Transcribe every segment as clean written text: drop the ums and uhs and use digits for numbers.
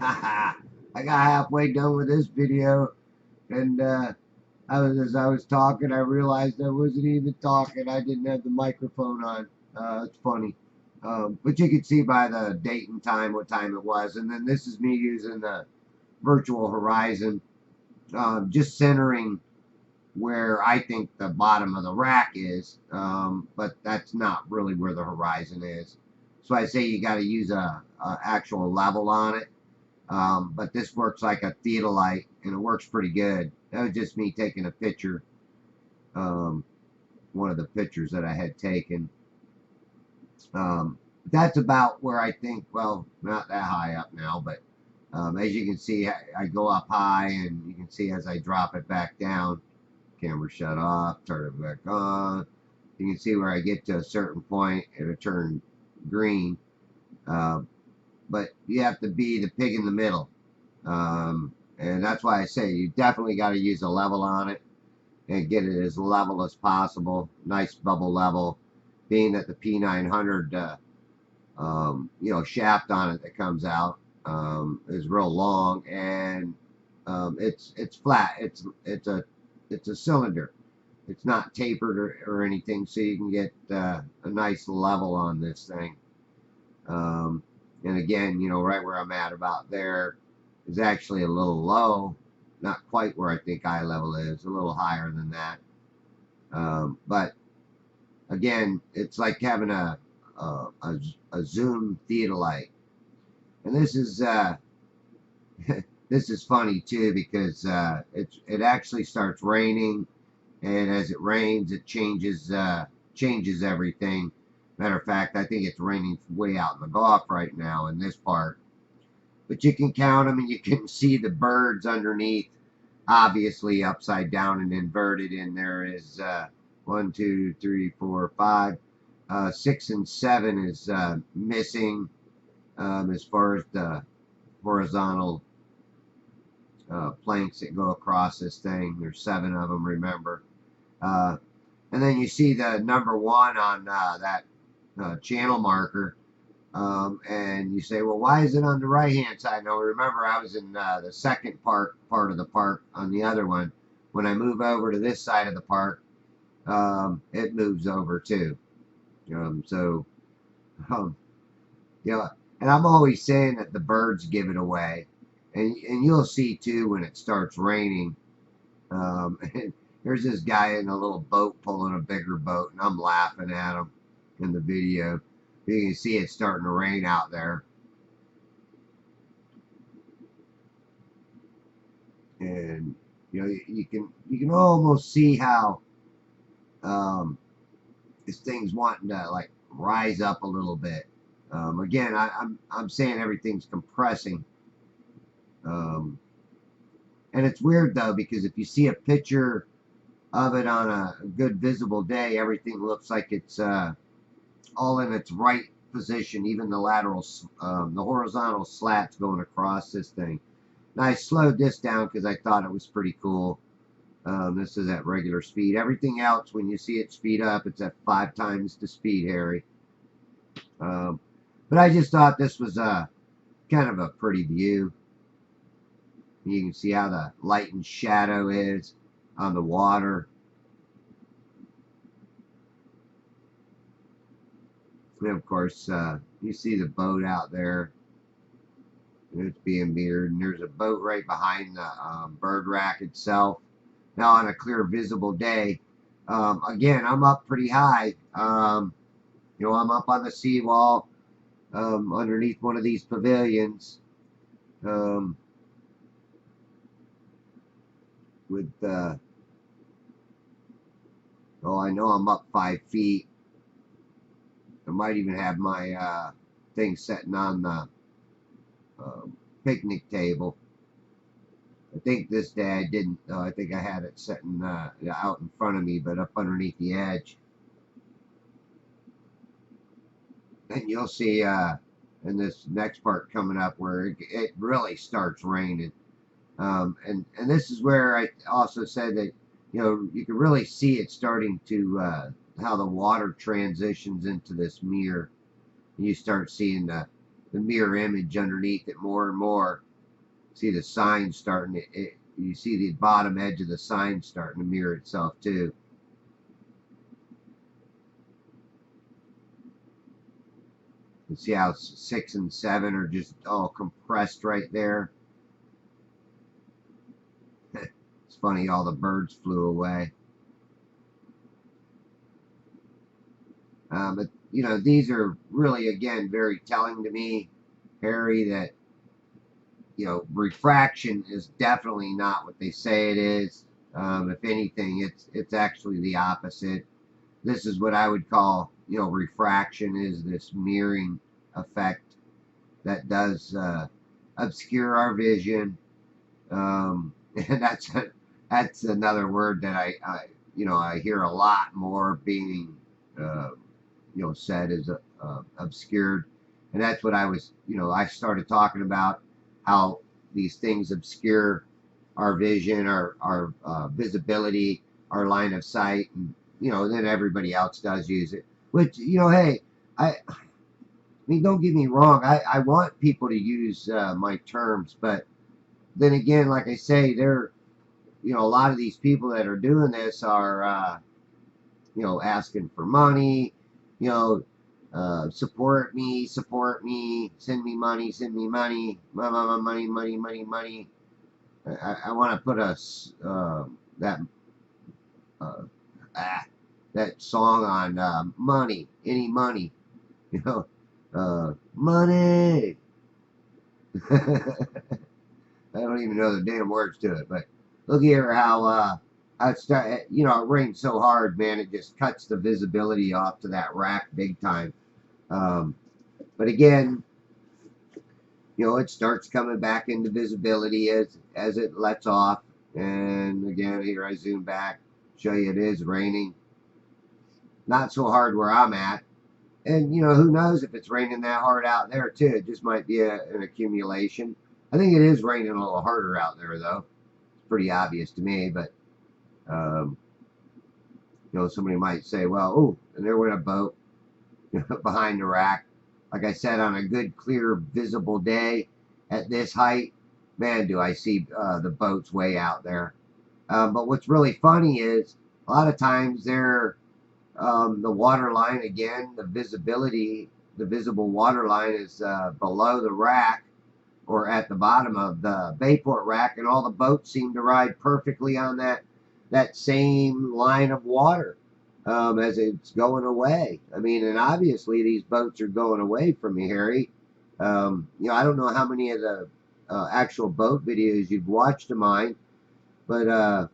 I got halfway done with this video, and as I was talking, I realized I wasn't even talking. I didn't have the microphone on. It's funny. But you can see by the date and time what time it was. And then this is me using the virtual horizon, just centering where I think the bottom of the rack is, but that's not really where the horizon is. So I say you got to use a actual level on it. But this works like a theodolite, and it works pretty good. That was just me taking a picture, um, one of the pictures that I had taken. That's about where I think, well, not that high up now, but as you can see, I go up high, and you can see as I drop it back down, camera shut off, turn it back on. You can see where I get to a certain point, it'll turn green. Uh, but you have to be the pig in the middle. And that's why I say you definitely got to use a level on it and get it as level as possible. Nice bubble level, being that the P900, shaft on it that comes out is real long, and it's flat. It's a cylinder. It's not tapered or anything, so you can get a nice level on this thing. And again, right where I'm at about there is actually a little low, not quite where I think eye level is, a little higher than that. But again, it's like having a zoom theodolite, and this is this is funny too because it actually starts raining, and as it rains, it changes everything. Matter of fact, I think it's raining way out in the Gulf right now in this part. But you can count them, and you can see the birds underneath, obviously upside down and inverted. And there is 1, 2, 3, 4, 5, 6, and 7 is missing as far as the horizontal planks that go across this thing. There's 7 of them, remember. And then you see the number 1 on that channel marker. And you say, well, why is it on the right-hand side? Now, remember, I was in the second part of the park on the other one. When I move over to this side of the park, it moves over too. So, um, and I'm always saying that the birds give it away. And you'll see too when it starts raining. And there's this guy in a little boat pulling a bigger boat, and I'm laughing at him in the video. You can see it's starting to rain out there. And you can almost see how this thing's wanting to like rise up a little bit. Again, I'm saying everything's compressing. And it's weird though, because if you see a picture of it on a good visible day, everything looks like it's all in its right position, even the the horizontal slats going across this thing. Now I slowed this down because I thought it was pretty cool. This is at regular speed. Everything else, when you see it speed up, it's at 5 times the speed, Harry. But I just thought this was kind of a pretty view. You can see how the light and shadow is on the water. And of course, you see the boat out there. It's being mirrored, and there's a boat right behind the bird rack itself. Now, on a clear, visible day, again, I'm up pretty high. I'm up on the seawall underneath one of these pavilions with, I know I'm up 5 feet. I might even have my thing sitting on the picnic table. I think this day I didn't. I think I had it sitting out in front of me, but up underneath the edge. And you'll see in this next part coming up where it really starts raining. And this is where I also said that you can really see it starting to how the water transitions into this mirror. And you start seeing the mirror image underneath it more and more. See the sign starting to, you see the bottom edge of the sign starting to mirror itself too. You see how 6 and 7 are just all compressed right there. It's funny, all the birds flew away. But you know, these are really, again, very telling to me, Harry, that you know, refraction is definitely not what they say it is. If anything, it's actually the opposite. This is what I would call, you know, refraction, is this mirroring effect that does obscure our vision. And that's another word that you know, I hear a lot more being you know, said is obscured, and that's what I was, you know, I started talking about how these things obscure our vision, our visibility, our line of sight, and you know, then everybody else does use it. Which, you know, hey, I mean, don't get me wrong. I want people to use my terms, but then again, like I say, they're, you know, a lot of these people that are doing this are, you know, asking for money, you know, support me, send me money, money, money, money, money. I want to put a that uh, that song on money, any money, you know, money. I don't even know the damn words to it, but look here how it start. You know, it rains so hard, man, it just cuts the visibility off to that rack big time. Um, but again, you know, it starts coming back into visibility as it lets off. And again, here I zoom back, show you it is raining. Not so hard where I'm at. And, you know, who knows if it's raining that hard out there, too. It just might be an accumulation. I think it is raining a little harder out there, though. It's pretty obvious to me, but, um, you know, somebody might say, well, oh, and there went a boat behind the rack. Like I said, on a good, clear, visible day at this height, man, do I see the boats way out there. But what's really funny is a lot of times they're the water line, again, the visibility, the visible water line is below the rack or at the bottom of the Bayport rack, and all the boats seem to ride perfectly on that same line of water as it's going away. I mean, and obviously these boats are going away from me, Harry. You know, I don't know how many of the actual boat videos you've watched of mine, but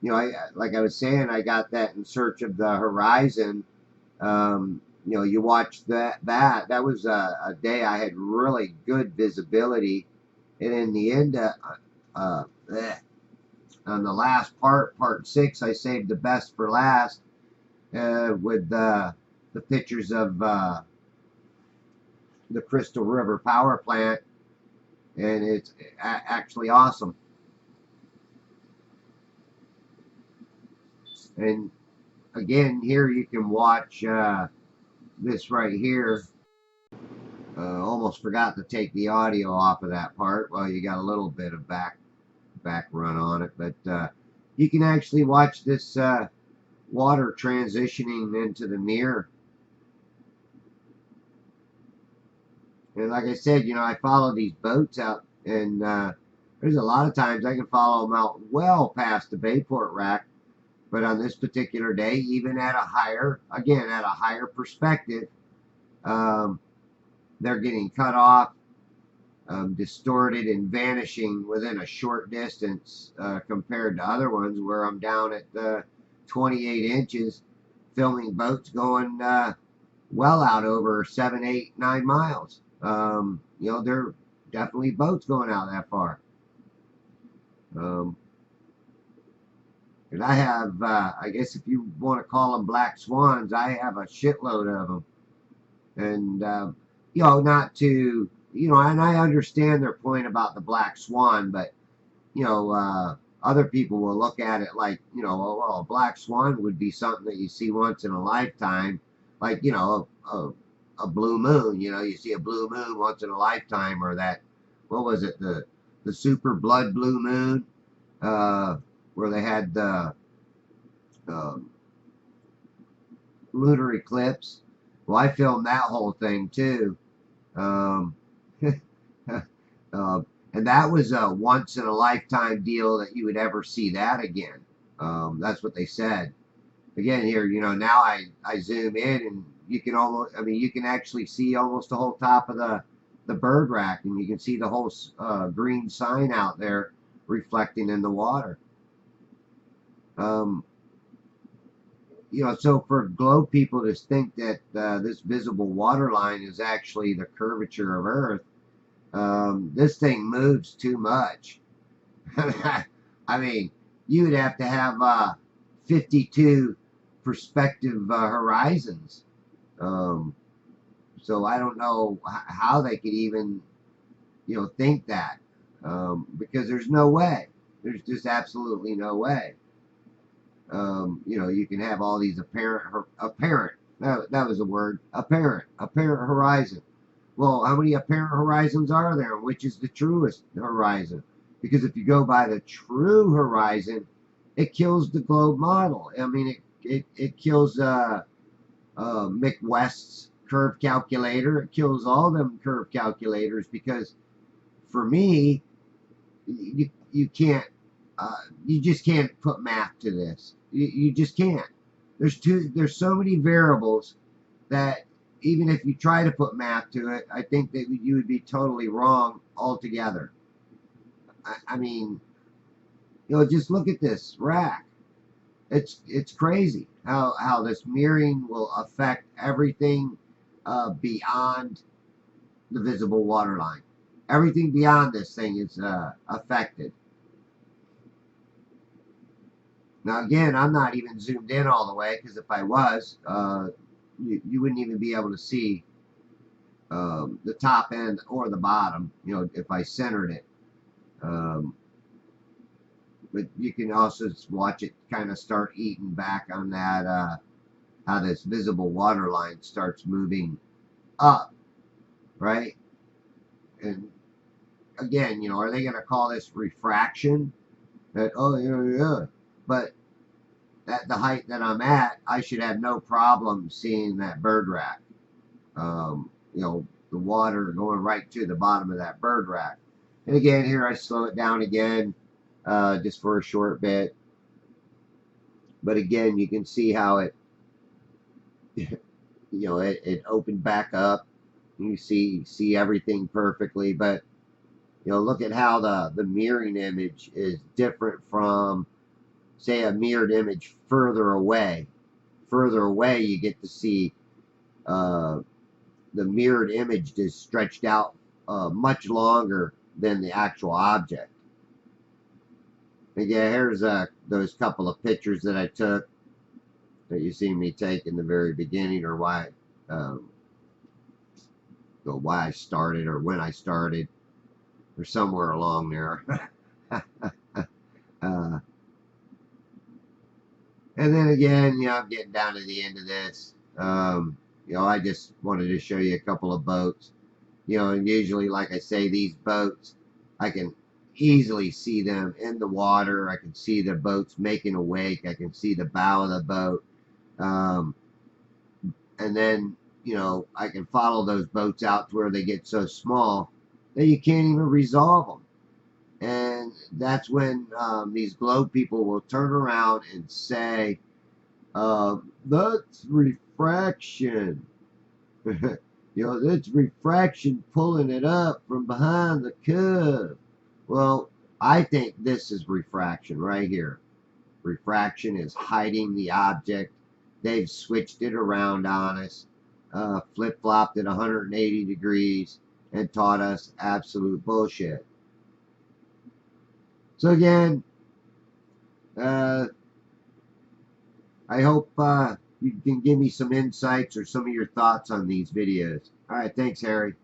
you know, like I was saying, I got that In Search of the Horizon. You know, you watch that was a day I had really good visibility, and in the end, uh, on the last part 6, I saved the best for last with the pictures of the Crystal River power plant, and it's actually awesome. And again, here you can watch this right here. Almost forgot to take the audio off of that part. Well, you got a little bit of back run on it, but you can actually watch this water transitioning into the mirror. And like I said, you know, I follow these boats out, and there's a lot of times I can follow them out well past the Bayport rack. But on this particular day, even at a higher, again, at a higher perspective, um, they're getting cut off, distorted, and vanishing within a short distance compared to other ones where I'm down at 28 inches filming boats going well out over 7, 8, 9 miles. You know, there are definitely boats going out that far. And I have, I guess if you want to call them black swans, I have a shitload of them. And, you know, not to, you know, and I understand their point about the black swan, but, you know, other people will look at it like, you know, well, a black swan would be something that you see once in a lifetime, like, you know, a blue moon. You know, you see a blue moon once in a lifetime, or that, what was it, the the super blood blue moon, where they had the um, lunar eclipse. Well, I filmed that whole thing too. Um, and that was a once in a lifetime deal that you would ever see that again. That's what they said. Again, here, now I zoom in and you can almost, I mean, you can actually see almost the whole top of the bird rack, and you can see the whole green sign out there reflecting in the water. Um, so for globe people to think that this visible water line is actually the curvature of Earth, this thing moves too much. I mean, you would have to have 52 perspective horizons. Um, so I don't know how they could even, think that, because there's no way. There's just absolutely no way. You can have all these apparent. That was a word. Apparent horizon. Well, how many apparent horizons are there? Which is the truest horizon? Because if you go by the true horizon, it kills the globe model. I mean, it kills Mick West's curve calculator. It kills all them curve calculators, because for me, you can't, you just can't put math to this. You just can't. There's so many variables that even if you try to put math to it, I think that you would be totally wrong altogether. I mean, just look at this rack. It's crazy how this mirroring will affect everything beyond the visible water line. Everything beyond this thing is affected. Now again, I'm not even zoomed in all the way, because if I was, you wouldn't even be able to see the top end or the bottom, if I centered it. But you can also watch it kind of start eating back on that, how this visible water line starts moving up, right? And again, are they going to call this refraction? That, oh, yeah. But at the height that I'm at, I should have no problem seeing that bird rack. The water going right to the bottom of that bird rack. And again, here I slow it down again, just for a short bit. But again, you can see how it, it opened back up. You see everything perfectly. But look at how the mirroring image is different from, say, a mirrored image further away. Further away, you get to see the mirrored image is stretched out much longer than the actual object. Again, here's those couple of pictures that I took that you see me take in the very beginning, or why I started, or when I started, or somewhere along there. And then again, I'm getting down to the end of this. I just wanted to show you a couple of boats. And usually, like I say, these boats, I can easily see them in the water. I can see the boats making a wake. I can see the bow of the boat. And then, I can follow those boats out to where they get so small that you can't even resolve them. And that's when these globe people will turn around and say, that's refraction. That's refraction pulling it up from behind the cub. Well, I think this is refraction right here. Refraction is hiding the object. They've switched it around on us, flip-flopped it 180 degrees, and taught us absolute bullshit. So again, I hope you can give me some insights or some of your thoughts on these videos. All right, thanks, Harry.